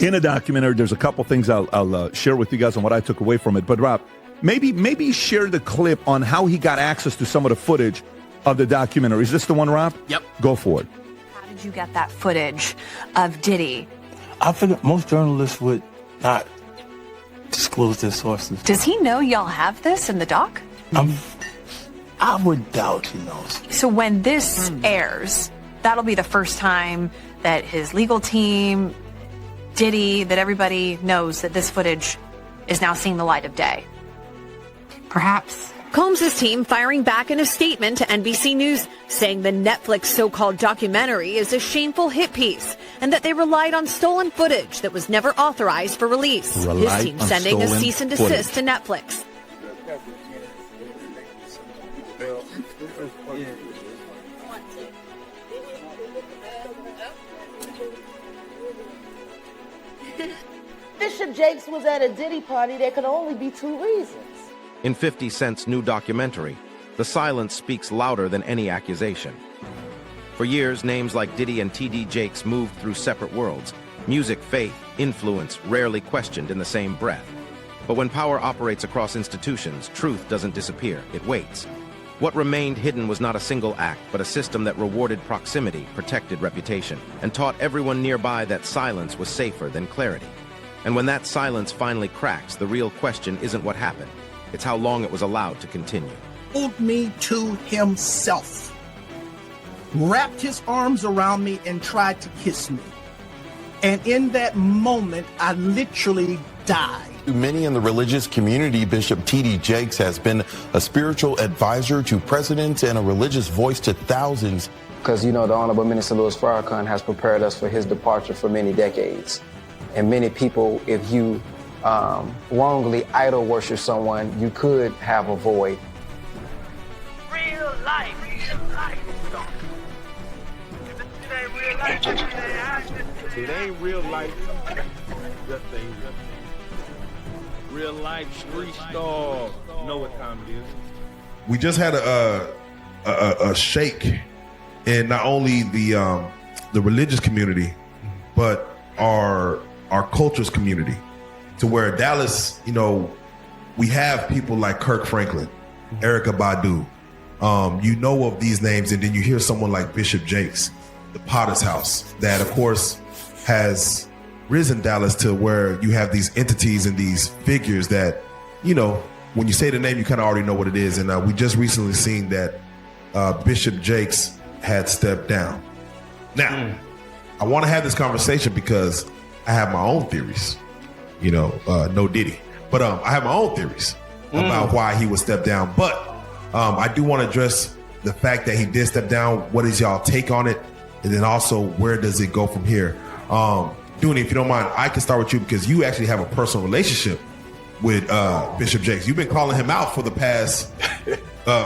In a documentary, there's a couple things I'll share with you guys on what I took away from it. But Rob, maybe share the clip on how he got access to some of the footage of the documentary. Is this the one, Rob? Yep. Go for it. How did you get that footage of Diddy? I figured most journalists would not disclose their sources. Does he know y'all have this in the doc? I would doubt he knows. So when this airs, that'll be the first time that his legal team, Diddy, that everybody knows that this footage is now seeing the light of day. Perhaps. Combs' team firing back in a statement to NBC News, saying the Netflix so-called documentary is a shameful hit piece and that they relied on stolen footage that was never authorized for release. His team sending a cease and desist to Netflix. Bishop Jakes was at a Diddy party. There could only be two reasons. In 50 Cent's new documentary, the silence speaks louder than any accusation. For years, names like Diddy and T.D. Jakes moved through separate worlds. Music, faith, influence, rarely questioned in the same breath. But when power operates across institutions, truth doesn't disappear, it waits. What remained hidden was not a single act, but a system that rewarded proximity, protected reputation, and taught everyone nearby that silence was safer than clarity. And when that silence finally cracks, the real question isn't what happened. It's how long it was allowed to continue. Pulled me to himself, wrapped his arms around me and tried to kiss me. And in that moment, I literally died. To many in the religious community, Bishop T.D. Jakes has been a spiritual advisor to presidents and a religious voice to thousands. Because, the Honorable Minister Louis Farrakhan has prepared us for his departure for many decades. And many people, if you wrongly idol worship someone, you could have a void. Real life. It ain't real life. Just ain't real life street star. You know what time it is. We just had a shake in not only the religious community, but our culture's community, to where Dallas, we have people like Kirk Franklin, Erykah Badu, of these names, and then you hear someone like Bishop Jakes, the Potter's House, that of course has risen Dallas to where you have these entities and these figures that, when you say the name, you kind of already know what it is. And we just recently seen that Bishop Jakes had stepped down. Now, I want to have this conversation because I have my own theories, no Diddy, but I have my own theories about why he would step down. But I do want to address the fact that he did step down. What is y'all take on it? And then also, where does it go from here? Dooney, if you don't mind, I can start with you because you actually have a personal relationship with Bishop Jakes. You've been calling him out for the past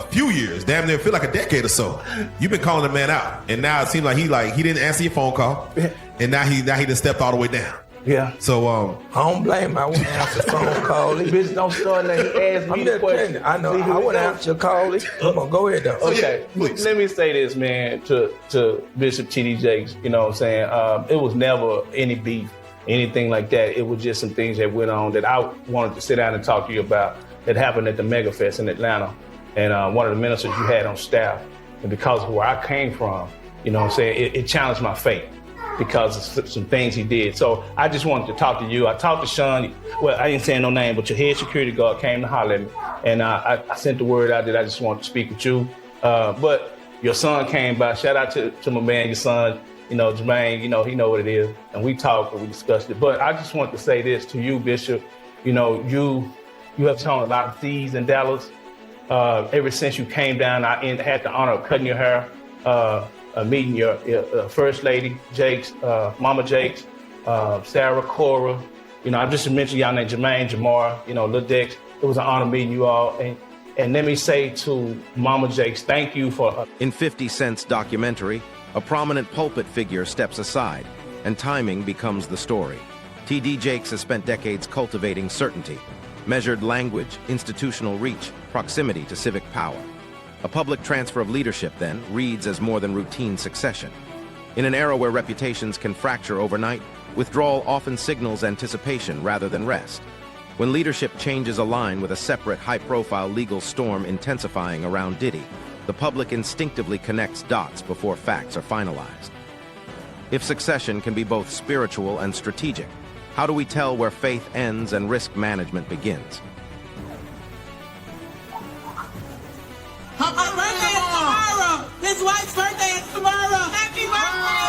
few years, damn near feel like a decade or so. You've been calling the man out, and now it seems like he didn't answer your phone call, and now he just stepped all the way down. Yeah. So I don't blame him. I wouldn't answer phone call. Bitch, don't start now. He asked me the question. I know. I wouldn't answer your call. Come on, go ahead though. Okay. Yeah, let me say this, man, to Bishop T.D. Jakes. You know what I'm saying? It was never any beef, anything like that. It was just some things that went on that I wanted to sit down and talk to you about that happened at the Mega Fest in Atlanta. And one of the ministers you had on staff, and because of where I came from, you know what I'm saying, it challenged my faith because of some things he did. So I just wanted to talk to you. I talked to Sean. Well, I didn't say no name, but your head security guard came to holler at me. And I sent the word out that I just wanted to speak with you. But your son came by. Shout out to my man, your son, Jermaine, he know what it is. And we talked and we discussed it. But I just want to say this to you, Bishop. You have shown a lot of thieves in Dallas. Ever since you came down, I had the honor of cutting your hair, meeting your First Lady, Jakes, Mama Jakes, Sarah, Cora. I just mentioned y'all named Jermaine, Jamar, Lil Dex. It was an honor meeting you all. And let me say to Mama Jakes, thank you for... In 50 Cent's documentary, a prominent pulpit figure steps aside, and timing becomes the story. T.D. Jakes has spent decades cultivating certainty, measured language, institutional reach, proximity to civic power. A public transfer of leadership, then, reads as more than routine succession. In an era where reputations can fracture overnight, withdrawal often signals anticipation rather than rest. When leadership changes align with a separate high-profile legal storm intensifying around Diddy, the public instinctively connects dots before facts are finalized. If succession can be both spiritual and strategic, how do we tell where faith ends and risk management begins? Her birthday is tomorrow. His wife's birthday is tomorrow. Happy birthday!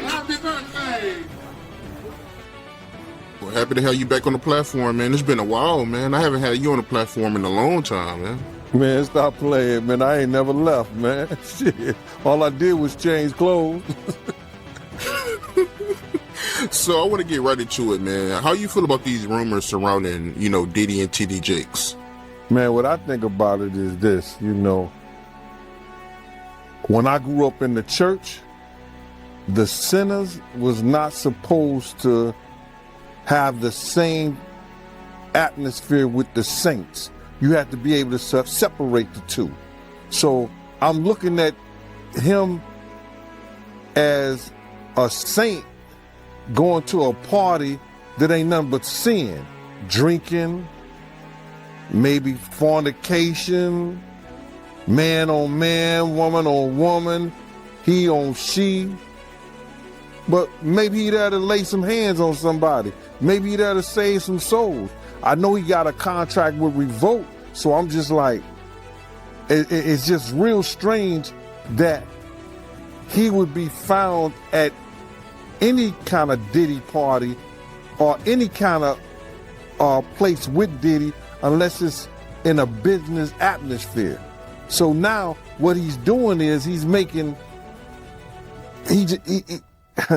Happy birthday! Well, happy to have you back on the platform, man. It's been a while, man. I haven't had you on the platform in a long time, man. Man, stop playing, man. I ain't never left, man. Shit. All I did was change clothes. So I want to get right into it, man. How you feel about these rumors surrounding, Diddy and TD Jakes? Man, what I think about it is this, when I grew up in the church, the sinners was not supposed to have the same atmosphere with the saints. You have to be able to separate the two. So I'm looking at him as a saint going to a party that ain't nothing but sin, drinking, maybe fornication, man on man, woman on woman, he on she. But maybe he'd have to lay some hands on somebody. Maybe he'd have to save some souls. I know he got a contract with Revolt, so I'm just like, it's just real strange that he would be found at any kind of Diddy party or any kind of place with Diddy unless it's in a business atmosphere. So now what he's doing is he's making,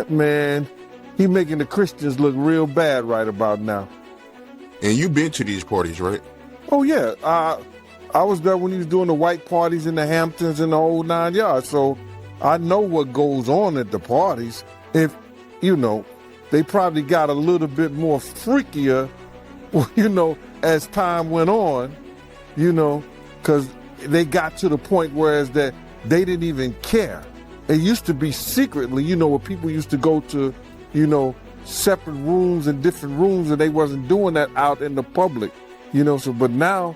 man, he making the Christians look real bad right about now. And you've been to these parties, right? Oh, yeah. I was there when he was doing the white parties in the Hamptons and the whole 9 yards. So I know what goes on at the parties. If, they probably got a little bit more freakier, as time went on, because they got to the point whereas that they didn't even care. It used to be secretly, where people used to go to, separate rooms and different rooms, and they wasn't doing that out in the public, but now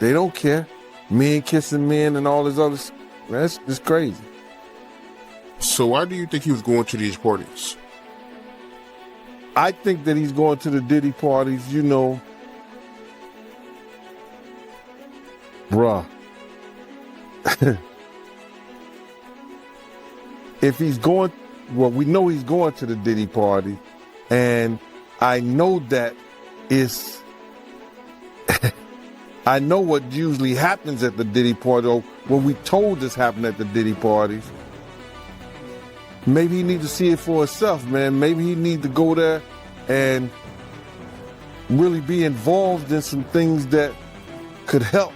they don't care. Men kissing men and all this other, that's just crazy. So why do you think he was going to these parties? I think that he's going to the Diddy parties, bruh. If he's going, well, we know he's going to the Diddy party, and I know that it's, I know what usually happens at the Diddy party, or what we told us happened at the Diddy parties. Maybe he need to see it for himself, man. Maybe he need to go there and really be involved in some things that could help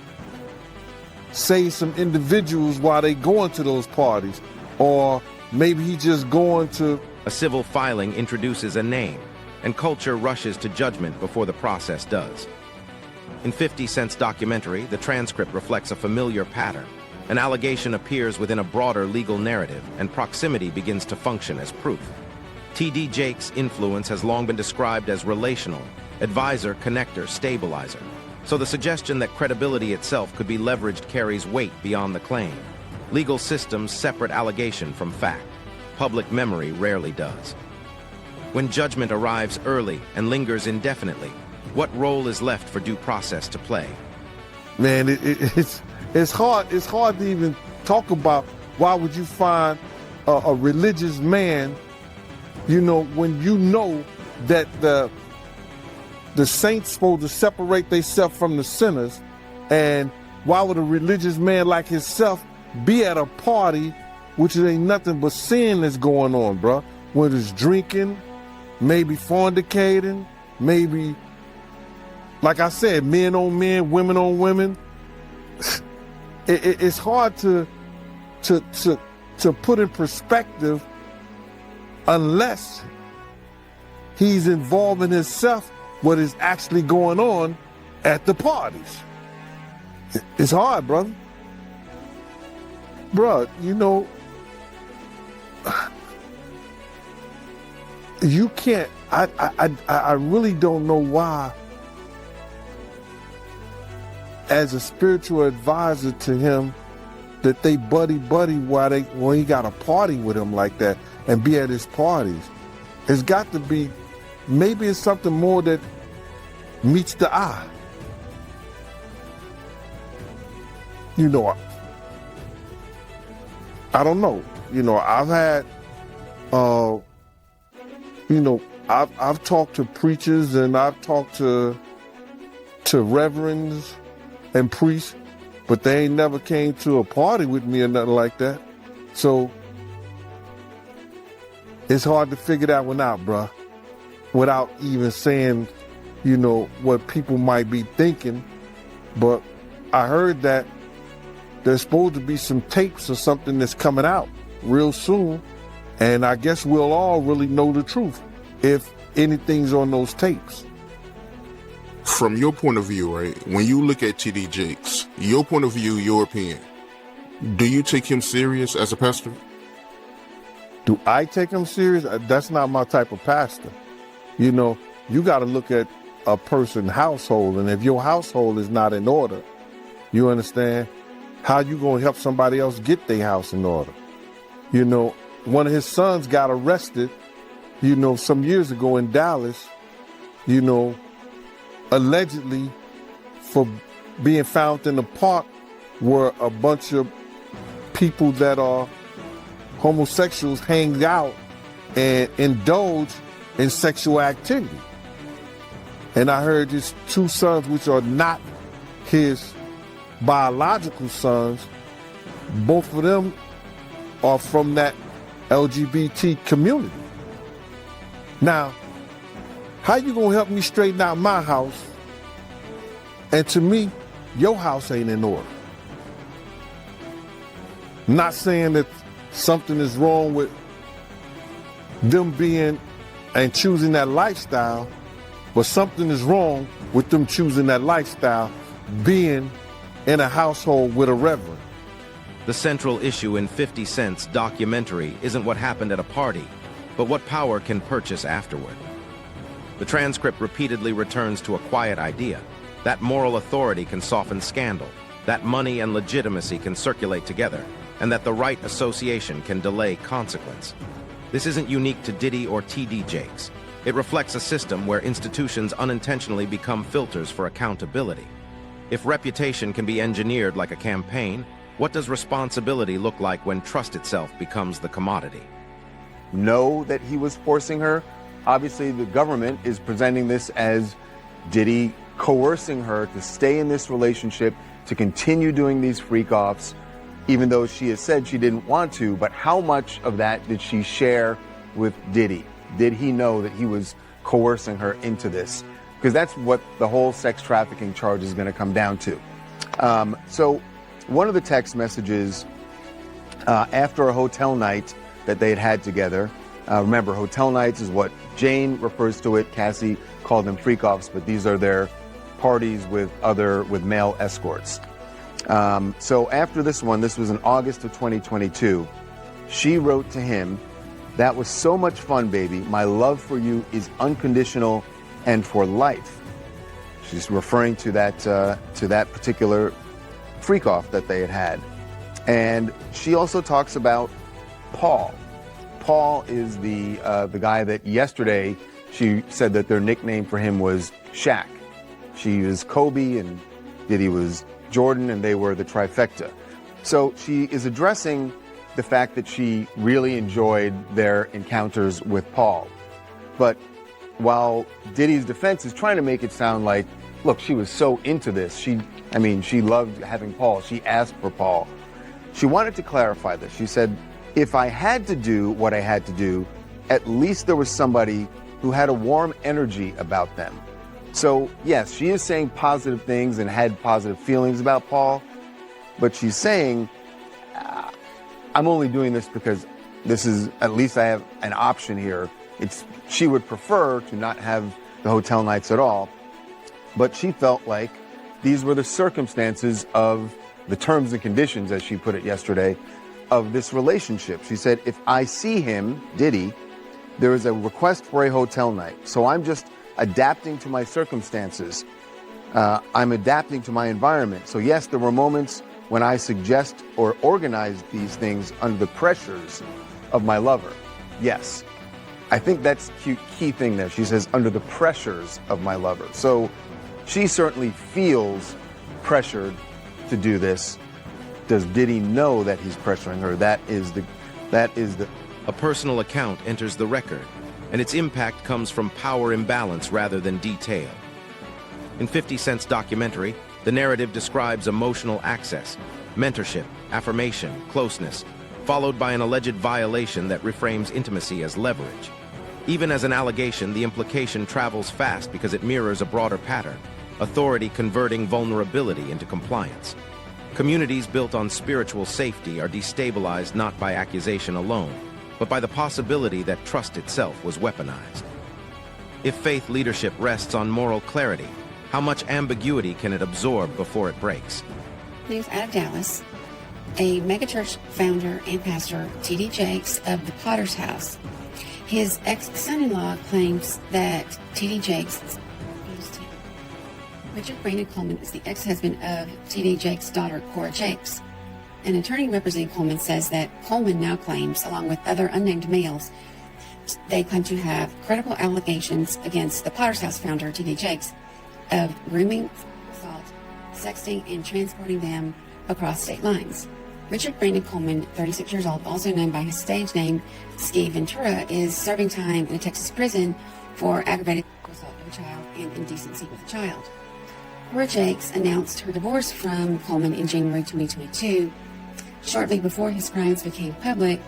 save some individuals while they going to those parties. Or maybe he just going to... A civil filing introduces a name, and culture rushes to judgment before the process does. In 50 Cent's documentary, the transcript reflects a familiar pattern. An allegation appears within a broader legal narrative, and proximity begins to function as proof. TD Jakes' influence has long been described as relational, advisor, connector, stabilizer. So the suggestion that credibility itself could be leveraged carries weight beyond the claim. Legal systems separate allegation from fact. Public memory rarely does. When judgment arrives early and lingers indefinitely, what role is left for due process to play? Man, it's hard to even talk about why would you find a religious man, when you know that the saints supposed to separate themselves from the sinners, and why would a religious man like himself be at a party which ain't nothing but sin that's going on, bro? Whether it's drinking, maybe fornicating, maybe, like I said, men on men, women on women. It's hard to put in perspective unless he's involving himself what is actually going on at the parties. It's hard, brother. Bruh, you know, you can't, I really don't know why, as a spiritual advisor to him, that they buddy when he got a party with him like that and be at his parties. It's got to be, maybe it's something more that meets the eye. You know, I don't know. You know, I've had, you know, I've talked to preachers and I've talked to reverends and priests, but they ain't never came to a party with me or nothing like that. So it's hard to figure that one out, bruh, without even saying, you know, what people might be thinking. But I heard that there's supposed to be some tapes or something that's coming out real soon. And I guess we'll all really know the truth if anything's on those tapes. From your point of view, right, when you look at T.D. Jakes, your point of view, your opinion, do you take him serious as a pastor? Do I take him serious? That's not my type of pastor. You know, you got to look at a person's household, and if your household is not in order, you understand, how you going to help somebody else get their house in order? You know, one of his sons got arrested, you know, some years ago in Dallas, you know, allegedly for being found in a park where a bunch of people that are homosexuals hang out and indulge in sexual activity. And I heard his two sons, which are not his biological sons, both of them are from that LGBT community. Now, how you gonna help me straighten out my house? And to me, your house ain't in order. Not saying that something is wrong with them being and choosing that lifestyle, but something is wrong with them choosing that lifestyle, being in a household with a reverend. The central issue in 50 Cent's documentary isn't what happened at a party, but what power can purchase afterward. The transcript repeatedly returns to a quiet idea, that moral authority can soften scandal, that money and legitimacy can circulate together, and that the right association can delay consequence. This isn't unique to Diddy or T.D. Jakes. It reflects a system where institutions unintentionally become filters for accountability. If reputation can be engineered like a campaign, what does responsibility look like when trust itself becomes the commodity? Know that he was forcing her. Obviously, the government is presenting this as Diddy coercing her to stay in this relationship, to continue doing these freak-offs, even though she has said she didn't want to. But how much of that did she share with Diddy? Did he know that he was coercing her into this? Because that's what the whole sex trafficking charge is going to come down to. So one of the text messages after a hotel night that they had together, remember, hotel nights is what Jane refers to it. Cassie called them freak-offs, but these are their parties with male escorts. So after this one, this was in August of 2022, she wrote to him, "That was so much fun, baby. My love for you is unconditional and for life." She's referring to that particular freak-off that they had had. And she also talks about Paul. Paul is the guy that yesterday she said that their nickname for him was Shaq. She was Kobe and Diddy was Jordan, and they were the trifecta. So she is addressing the fact that she really enjoyed their encounters with Paul. But while Diddy's defense is trying to make it sound like, look, she was so into this. She loved having Paul. She asked for Paul. She wanted to clarify this. She said, if I had to do what I had to do, at least there was somebody who had a warm energy about them. So yes, she is saying positive things and had positive feelings about Paul, but she's saying, I'm only doing this because this is, at least I have an option here. She would prefer to not have the hotel nights at all, but she felt like these were the circumstances of the terms and conditions, as she put it yesterday, of this relationship. She said, if I see him, Diddy, there is a request for a hotel night. So I'm just adapting to my circumstances. I'm adapting to my environment. So yes, there were moments when I suggest or organize these things under the pressures of my lover. Yes. I think that's the key thing there. She says, under the pressures of my lover. So she certainly feels pressured to do this. Does Diddy know that he's pressuring her? That is the. A personal account enters the record, and its impact comes from power imbalance rather than detail. In 50 Cent's documentary, the narrative describes emotional access, mentorship, affirmation, closeness, followed by an alleged violation that reframes intimacy as leverage. Even as an allegation, the implication travels fast because it mirrors a broader pattern, authority converting vulnerability into compliance. Communities built on spiritual safety are destabilized not by accusation alone, but by the possibility that trust itself was weaponized. If faith leadership rests on moral clarity, how much ambiguity can it absorb before it breaks? News out of Dallas. A megachurch founder and pastor, T.D. Jakes of the Potter's House. His ex-son-in-law claims that T.D. Jakes abused him. Richard Brandon Coleman is the ex-husband of T.D. Jakes' daughter, Cora Jakes. An attorney representing Coleman says that Coleman now claims, along with other unnamed males, they claim to have credible allegations against the Potter's House founder, T.D. Jakes, of grooming, assault, sexting, and transporting them across state lines. Richard Brandon Coleman, 36 years old, also known by his stage name, Ski Ventura, is serving time in a Texas prison for aggravated assault of a child and indecency with a child. Cora Jakes announced her divorce from Coleman in January 2022, shortly before his crimes became public,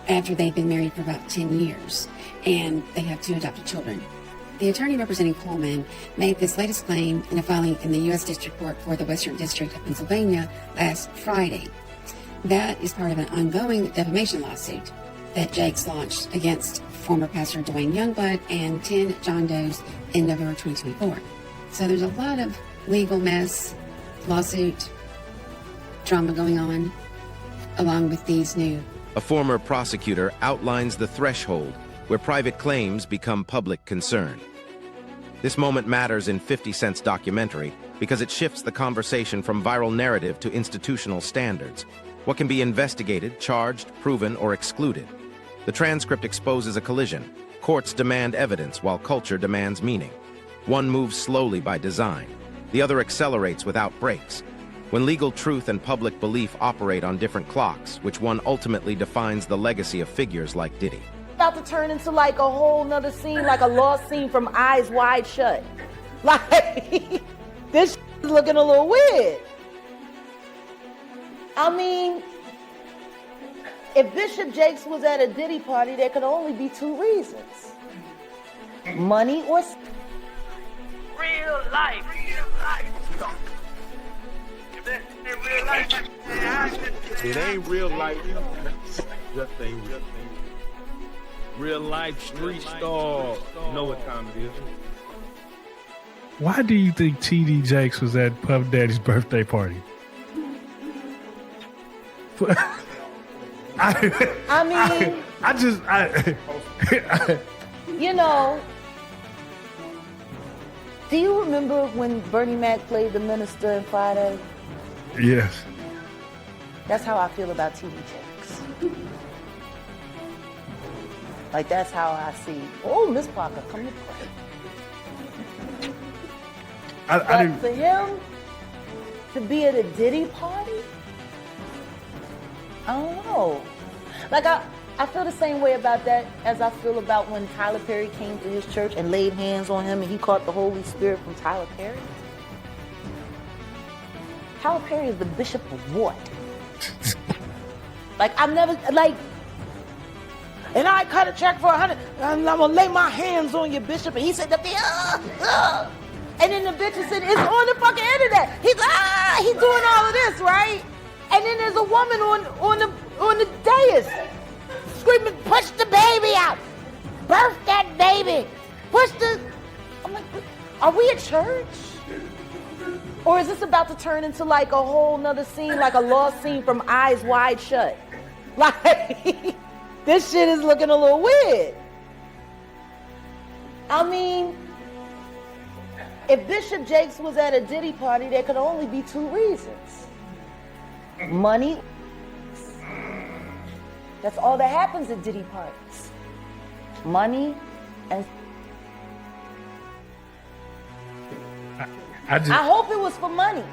after they'd been married for about 10 years, and they have 2 adopted children. The attorney representing Coleman made this latest claim in a filing in the U.S. District Court for the Western District of Pennsylvania last Friday. That is part of an ongoing defamation lawsuit that Jakes launched against former pastor Dwayne Youngblood and 10 John Does in November 2024. So there's a lot of legal mess, lawsuit, drama going on, along with these new. A former prosecutor outlines the threshold where private claims become public concern. This moment matters in 50 Cent's documentary because it shifts the conversation from viral narrative to institutional standards. What can be investigated, charged, proven, or excluded? The transcript exposes a collision. Courts demand evidence while culture demands meaning. One moves slowly by design. The other accelerates without breaks. When legal truth and public belief operate on different clocks, which one ultimately defines the legacy of figures like Diddy? About to turn into like a whole nother scene, like a lost scene from Eyes Wide Shut. Like, this is looking a little weird. I mean, if Bishop Jakes was at a Diddy party, there could only be 2 reasons. Money or... Real life. It ain't real life. Just ain't real. Real life street star. You know what time it is. Why do you think T.D. Jakes was at Puff Daddy's birthday party? You know, do you remember when Bernie Mac played the minister in Friday? Yes. That's how I feel about T.D. Jakes. Like, that's how I see. Oh, Miss Parker, come to pray. But for him to be at a Diddy party, I don't know. Like, I feel the same way about that as I feel about when Tyler Perry came to his church and laid hands on him and he caught the Holy Spirit from Tyler Perry. Tyler Perry is the bishop of what? Like, I've never, like, and I cut a check for 100, and I'm gonna lay my hands on your bishop. And he said, and then the bishop said, it's on the fucking internet. He's doing all of this, right? And then there's a woman on the dais screaming, push the baby out. Birth that baby. Push the... I'm like, are we at church? Or is this about to turn into like a whole nother scene, like a lost scene from Eyes Wide Shut? Like, this shit is looking a little weird. I mean, if Bishop Jakes was at a Diddy party, there could only be two reasons. Money. That's all that happens at Diddy parties. Money and... I hope it was for money.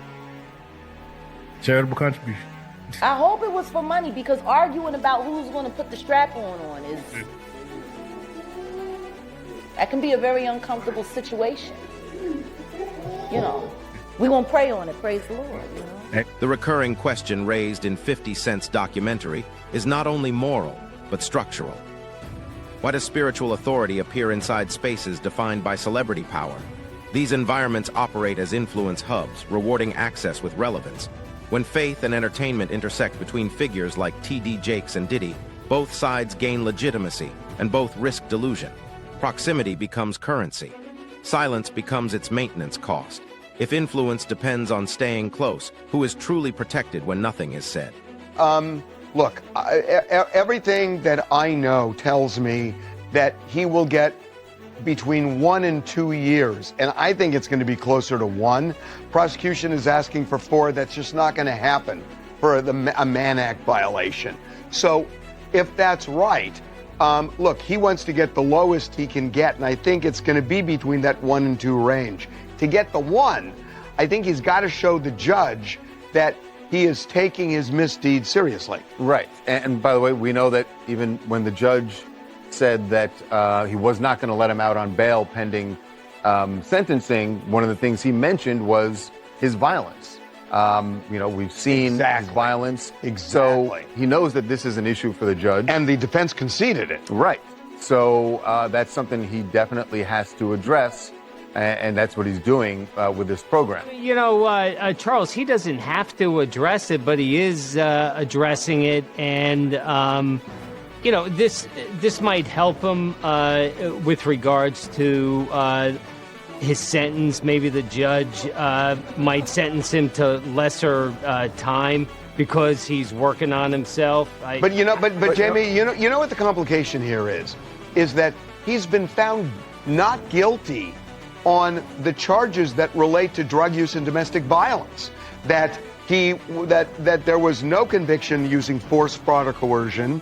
Charitable contribution. I hope it was for money, because arguing about who's going to put the strap-on is... That can be a very uncomfortable situation. You know, we're going to pray on it, praise the Lord, you know? The recurring question raised in 50 Cent's documentary is not only moral, but structural. Why does spiritual authority appear inside spaces defined by celebrity power? These environments operate as influence hubs, rewarding access with relevance. When faith and entertainment intersect between figures like T.D. Jakes and Diddy, both sides gain legitimacy and both risk delusion. Proximity becomes currency. Silence becomes its maintenance cost. If influence depends on staying close, who is truly protected when nothing is said? Look, everything that I know tells me that he will get between 1 and 2 years, and I think it's going to be closer to 1. Prosecution is asking for 4. That's just not going to happen for a Mann Act violation. So if that's right, look, he wants to get the lowest he can get, and I think it's going to be between that 1 and 2 range. To get the 1, I think he's got to show the judge that he is taking his misdeed seriously. Right. And by the way, we know that even when the judge said that he was not going to let him out on bail pending sentencing, one of the things he mentioned was his violence. You know, we've seen his violence. So he knows that this is an issue for the judge. And the defense conceded it. Right. So that's something he definitely has to address. And that's what he's doing with this program. You know, Charles, he doesn't have to address it, but he is addressing it. And, you know, this might help him with regards to his sentence. Maybe the judge might sentence him to lesser time because he's working on himself. But Jamie, you know what the complication here is that he's been found not guilty on the charges that relate to drug use and domestic violence. That there was no conviction using force, fraud, or coercion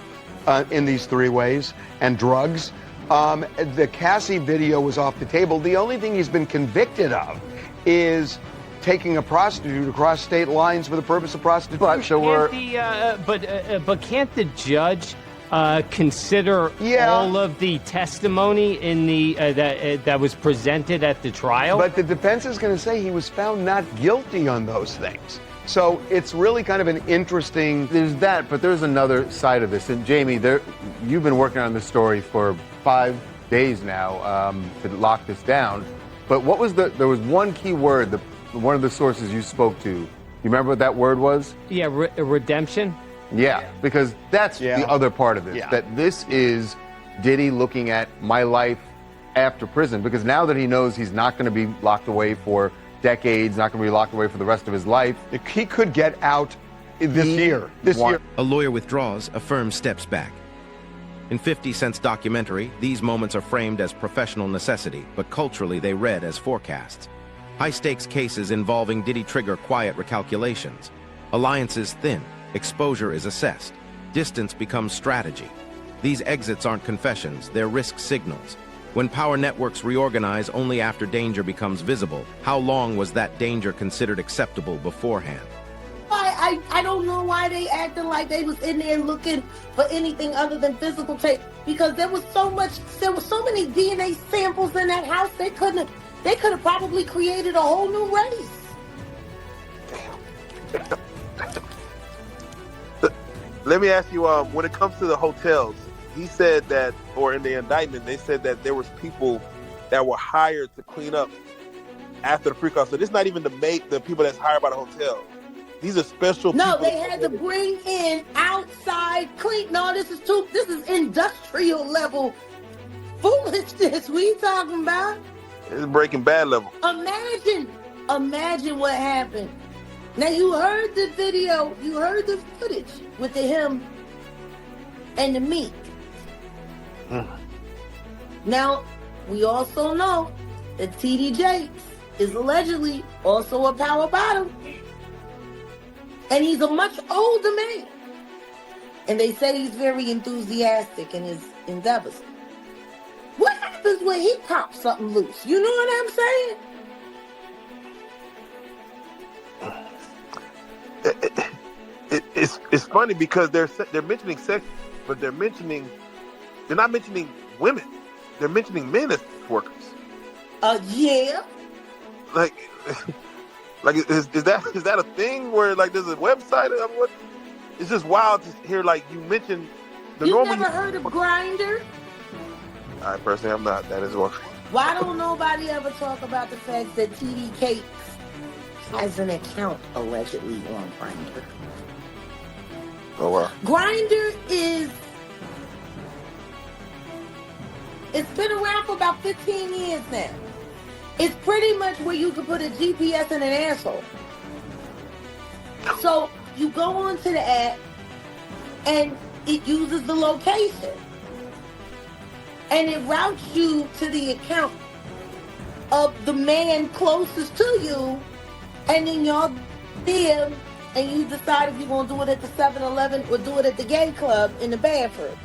in these 3 ways, and drugs. The Cassie video was off the table. The only thing he's been convicted of is taking a prostitute across state lines for the purpose of prostitution. But can't the judge consider all of the testimony in the that was presented at the trial? But the defense is going to say he was found not guilty on those things. So it's really kind of an interesting... There's that, but there's another side of this. And Jamie, you've been working on this story for 5 days now to lock this down. But what was there was one key word, one of the sources you spoke to. You remember what that word was? Yeah, redemption. Yeah, because that's the other part of this, that this is Diddy looking at my life after prison, because now that he knows he's not going to be locked away for decades, not going to be locked away for the rest of his life. He could get out this year. A lawyer withdraws, a firm steps back. In 50 Cent's documentary, these moments are framed as professional necessity, but culturally they read as forecasts. High-stakes cases involving Diddy trigger quiet recalculations. Alliances thin. Exposure is assessed. Distance becomes strategy. These exits aren't confessions, they're risk signals. When power networks reorganize only after danger becomes visible, how long was that danger considered acceptable beforehand? I don't know why they acting like they was in there looking for anything other than physical tape, because there was so many DNA samples in that house. They could have probably created a whole new race. Let me ask you, when it comes to the hotels, he said that, or in the indictment, they said that there was people that were hired to clean up after the pre-call. So this is not even the people that's hired by the hotel. These are special people. No, they had to bring in outside clean. No, this is industrial level foolishness. What are you talking about? It's Breaking Bad level. Imagine what happened. Now, you heard the video, you heard the footage with him and the meek. Now, we also know that T.D. Jakes is allegedly also a power bottom. And he's a much older man. And they say he's very enthusiastic in his endeavors. What happens when he pops something loose? You know what I'm saying? It's funny because they're mentioning sex, but they're not mentioning women. They're mentioning men as workers. Yeah. Like is that a thing where like there's a website? I mean, what? It's just wild to hear like you mention the You normal. never heard of Grindr? I personally have not. That is one. Why don't nobody ever talk about the fact that T.D. Jakes has an account allegedly on Grindr? Oh wow. Grindr it's been around for about 15 years now. It's pretty much where you can put a GPS in an asshole. So you go onto the app and it uses the location. And it routes you to the account of the man closest to you. And then y'all there and you decide if you're going to do it at the 7-Eleven or do it at the gay club in the bathroom.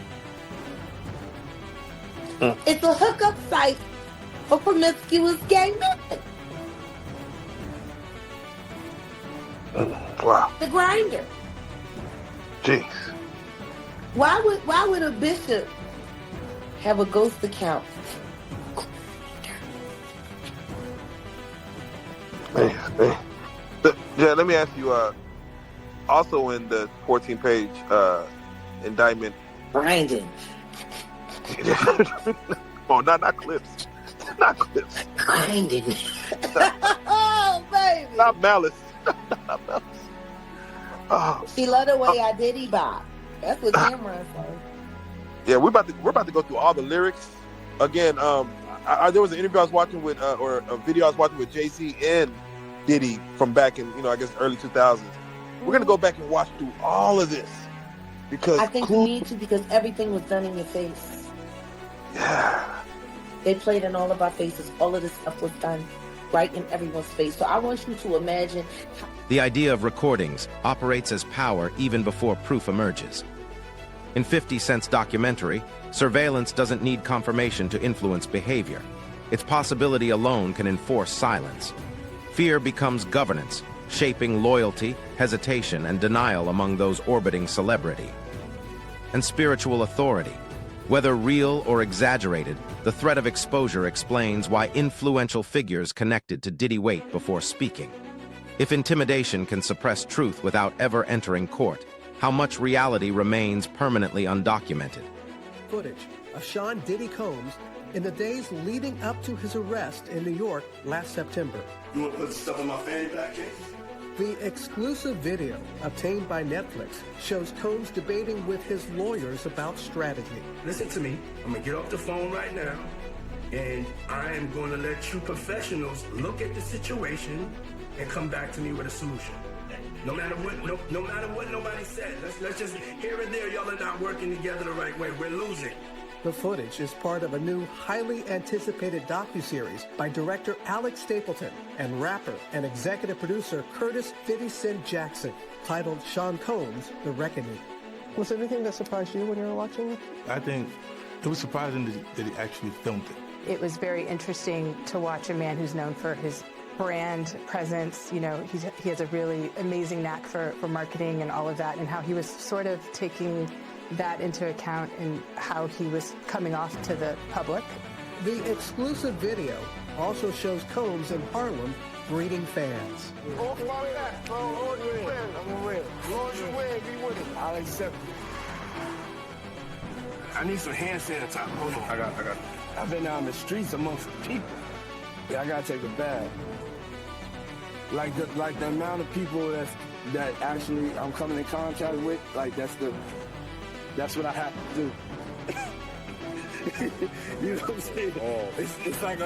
It's a hookup site for promiscuous gay men. Wow. The Grindr. Jeez. Why would a bishop have a ghost account? Man. Yeah, let me ask you, also in the 14-page indictment. Brandon. Oh, not clips. Not clips. Brandon. Oh, baby. Not malice. Not malice. Oh. She loved the way I did bop. That's what Cameron said. Yeah, we're about to go through all the lyrics again. There was an interview I was watching with, or a video I was watching with Jay-Z and Diddy from back in, I guess early 2000s. We're gonna go back and watch through all of this because I think you need to, because everything was done in your face. Yeah. They played in all of our faces. All of this stuff was done right in everyone's face. So I want you to imagine. The idea of recordings operates as power even before proof emerges. In 50 Cent's documentary, surveillance doesn't need confirmation to influence behavior. Its possibility alone can enforce silence. Fear becomes governance, shaping loyalty, hesitation, and denial among those orbiting celebrity. And spiritual authority. Whether real or exaggerated, the threat of exposure explains why influential figures connected to Diddy wait before speaking. If intimidation can suppress truth without ever entering court, how much reality remains permanently undocumented? Footage of Sean Diddy Combs in the days leading up to his arrest in New York last September. You want to put stuff in my fanny pack case? The exclusive video obtained by Netflix shows Combs debating with his lawyers about strategy. Listen to me. I'm going to get off the phone right now, and I am going to let you professionals look at the situation and come back to me with a solution. No matter what, no matter what nobody said. Let's just, here and there, y'all are not working together the right way. We're losing. The footage is part of a new, highly anticipated docuseries by director Alex Stapleton and rapper and executive producer Curtis 50 Cent Jackson, titled Sean Combs, The Reckoning. Was there anything that surprised you when you were watching it? I think it was surprising that he actually filmed it. It was very interesting to watch a man who's known for his brand presence. You know, he has a really amazing knack for marketing and all of that, and how he was sort of taking that into account in how he was coming off to the public. The exclusive video also shows Combs in Harlem greeting fans. Off my back, bro. Lord, you win. I'm gonna win. Lord, you win. Be with it. I'll accept it. I need some hand sanitizer. Hold on. I got it. I've been out in the streets amongst the people. Yeah, I gotta take a bath. Like the amount of people that actually I'm coming in contact with, like that's what I have to do. You know what I'm saying? It's like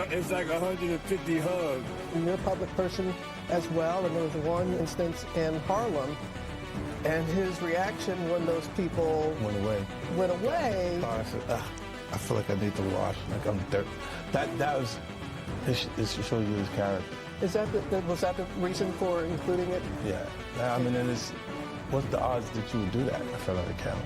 150 hugs. You're a public person as well, and there was one instance in Harlem And his reaction when those people Went away. I said, I feel like I need to wash, like I'm dirt. That was, it shows you his character. was that the reason for including it? Yeah. I mean, and what's the odds that you would do that? I felt like a coward.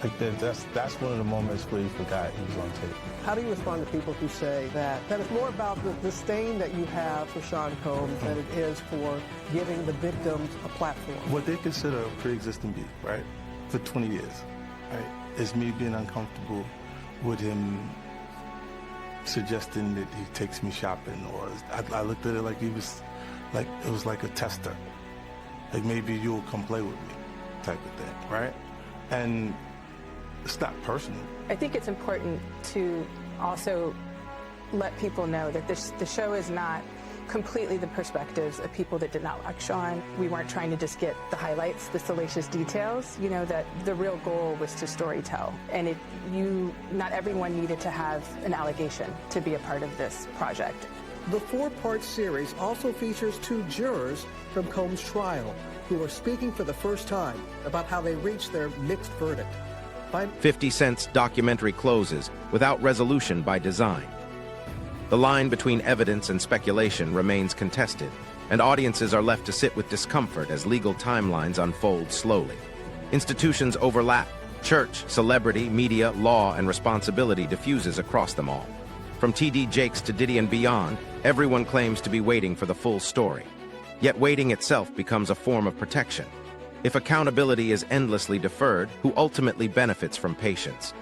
Like that's one of the moments where you forgot he was on tape. How do you respond to people who say that it's more about the disdain that you have for Sean Combs than it is for giving the victims a platform? What they consider a pre-existing beef, right, for 20 years, right, is me being uncomfortable with him suggesting that he takes me shopping, or I looked at it like it was like a tester. Like maybe you'll come play with me type of thing, right? And it's not personal. I think it's important to also let people know that the show is not completely the perspectives of people that did not like Sean. We weren't trying to just get the highlights, the salacious details, that the real goal was to storytell. And not everyone needed to have an allegation to be a part of this project. The 4-part series also features 2 jurors from Combs' trial who are speaking for the first time about how they reached their mixed verdict. 50 Cent's documentary closes without resolution by design. The line between evidence and speculation remains contested, and audiences are left to sit with discomfort as legal timelines unfold slowly. Institutions overlap. Church, celebrity, media, law, and responsibility diffuses across them all. From T.D. Jakes to Diddy and beyond, everyone claims to be waiting for the full story. Yet waiting itself becomes a form of protection. If accountability is endlessly deferred, who ultimately benefits from patience?